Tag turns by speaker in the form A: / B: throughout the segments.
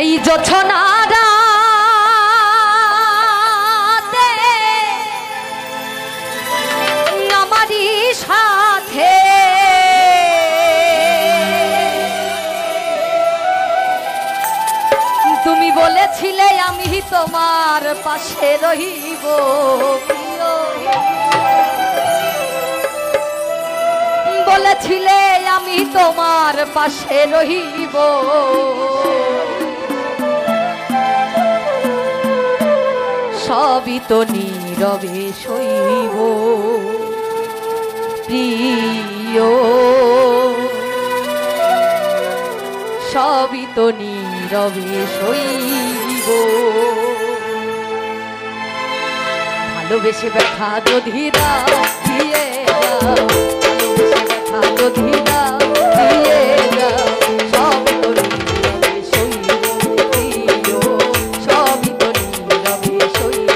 A: এই জোছনারা আমারই সাথে তুমি বলেছিলে আমি তোমার পাশে রহিব, বলেছিলে আমি তোমার পাশে রহিব, সবই তো নীরবে সইব প্রিয়, সবই তো নীরবে সইব। ভালোবেসে ব্যথা যদি দাও দিয়ে দাও, ভালোবেসে ব্যথা যদি দাও দিয়ে দাও, সবই তো নীরবে সইব প্রিয়, সবই তো নীরবে সইব।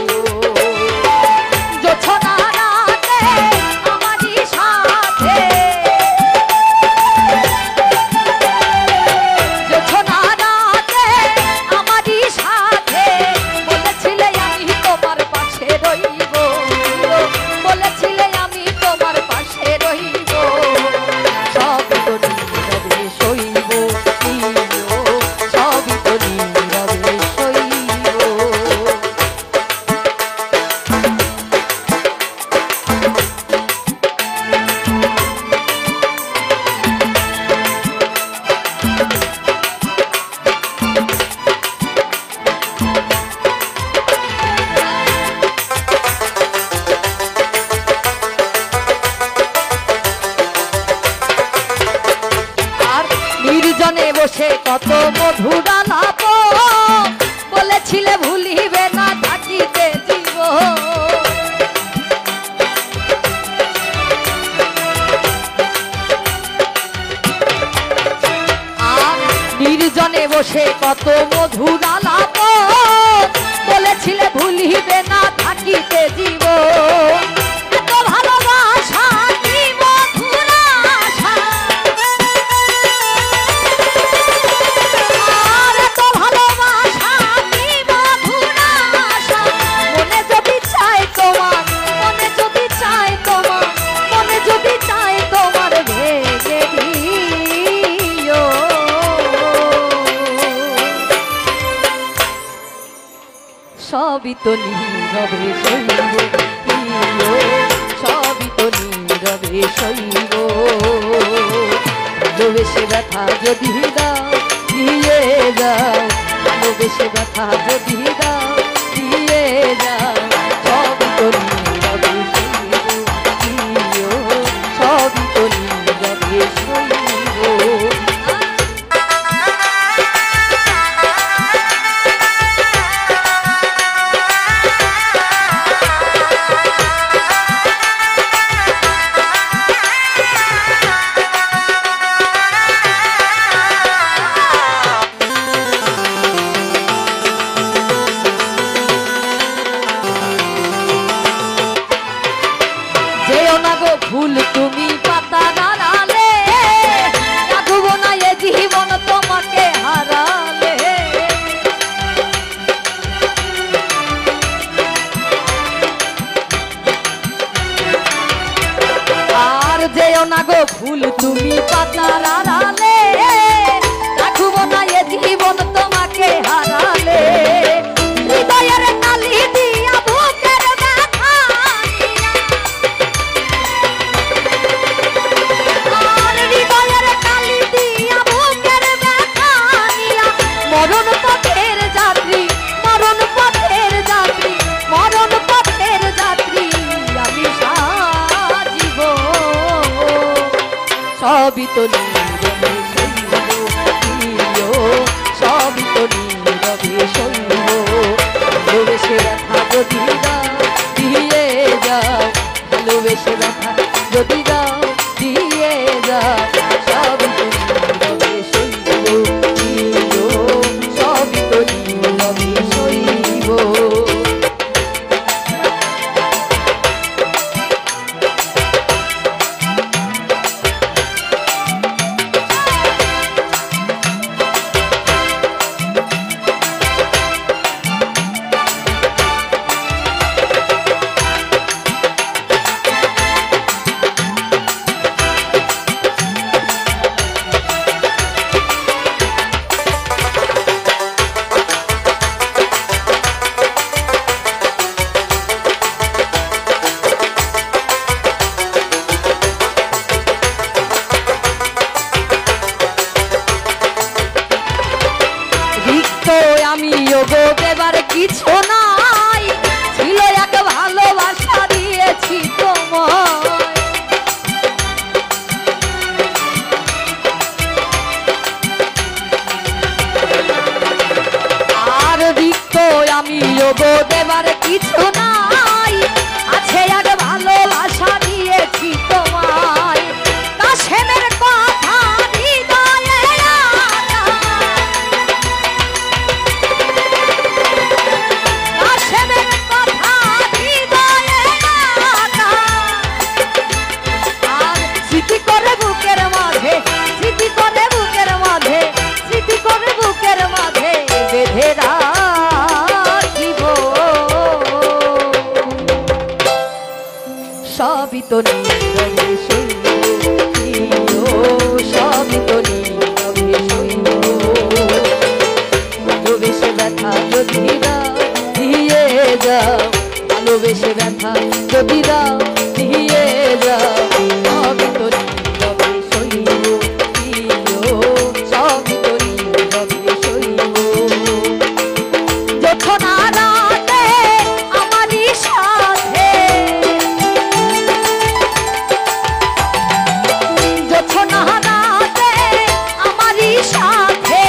A: নির্জনে বসে কত মধুর আলাপ বলেছিলে ভুলিবে না থাকিতে জীব, আর নির্জনে বসে কত মধুর আলাপ বলেছিলে ভুলিবে না থাকিতে জীব। সবই তো নীরবে সইব প্রিয়, সবই তো নীরবে সইব। ভালোবেসে ব্যথা যদি দাও দিয়ে দাও, ভালোবেসে ব্যথা যদি দাও দিয়ে দাও, সবই তো নীরবে সইব প্রিয়, সবই তো নীরবে সইব। ফুল তুমি পাতা নাড়ালে রাখবো না এ জীবন তোমাকে হারালে, আর যেও না গো ফুল তুমি পাতা নাড়ালে রাখবো না এ জীবন তোমাকে হারালে। হৃদয়ের কালি দিয়া বুকের ব্যথা মরণ পথের যাত্রী, মরণ পথের যাত্রী, মরণ পথের যাত্রী আমি সাজিব, সবই তো নীরবে সইব প্রিয়, সবই তো নীরবে সইব। ভালোবেসে ব্যথা যদি দাও দিয়ে যাও, ভালোবেসে ব্যথা যদি দাও দিয়ে যাও, সবই তো নীরবে সইব প্রিয়, সবই তো নীরবে সইব। গো দেবার কিছু নাই, ছিল এক ভালোবাসা দিয়েছি তোমায়। আর রিক্ত আমি গো দেবার কিছু নাই, আছে এক ভালোবাসা দিয়েছি তোমায়। কাশেমের কথা হৃদয়ে আনা, কাশেমের কথা হৃদয়ে আনা। আর স্মৃতি করে বুকের মাঝে, স্মৃতি করে বুকের মাঝে, স্মৃতি করে বুকের মাঝে বেঁধে রাখিব। সবই তো নীরবে সইব, সবই তো নীরবে সইব। ভালোবেসে ব্যথা যদি দাও দিয়ে যাও, ভালোবেসে ব্যথা যদি দাও দিয়ে যাও, সবই তো নীরবে সইব, সবই তো নীরবে সইব। যখন রাতে আমারই সাথে, যখন রাতে আমারই সাথে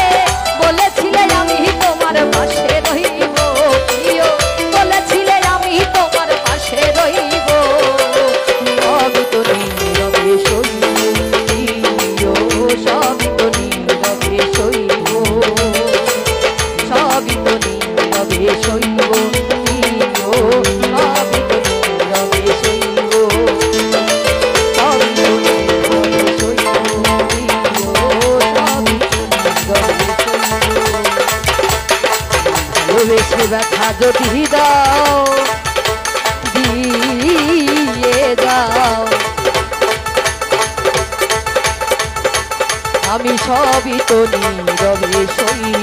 A: বলেছিলে আমি তোমার পাশে রইব, প্রিয় বলেছিলে আমি তোমার পাশে রইব। সবই তো নীরবে সইব, প্রিয় সবই তো নীরবে সইব, সবই তো নীরবে সইব, প্রিয় সবই তো নীরবে সইব, সবই তো নীরবে সইব, প্রিয় সবই তো নীরবে সইব। ভালোবেসে ব্যথা যদি দাও দিয়ে যাও, আমি সবই তো নীরবে সইব।